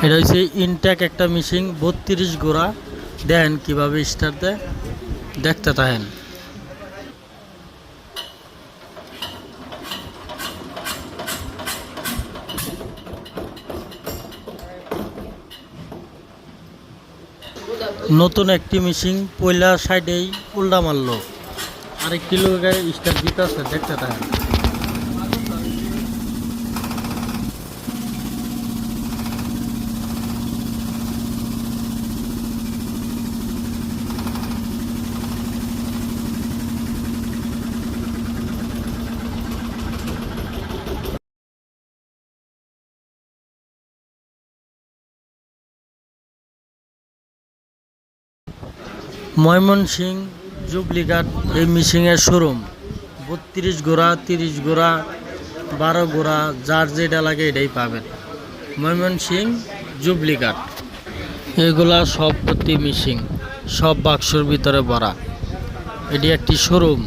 এটা হচ্ছে ইনটেক একটা মেশিন 32 গোড়া। দেন কিভাবে স্টার্ট দেয়, দেখতে থাকেন। নতুন একটি মেশিন পয়লা সাইডেই উল্টা মারলো, আরেকটি লোক স্টার্ট দিতে আছে, দেখতে থাকেন। ময়মনসিংহ জুবলিঘাট এই মেশিনের শোরুম। 32 গোড়া, 30 গোড়া, 12 গোড়া, যার যেটা লাগে এটাই পাবেন। ময়মনসিংহ জুবলিঘাট। এগুলা সব প্রতি মেশিন, সব বাক্সর ভিতরে ভরা। এটি একটি শোরুম।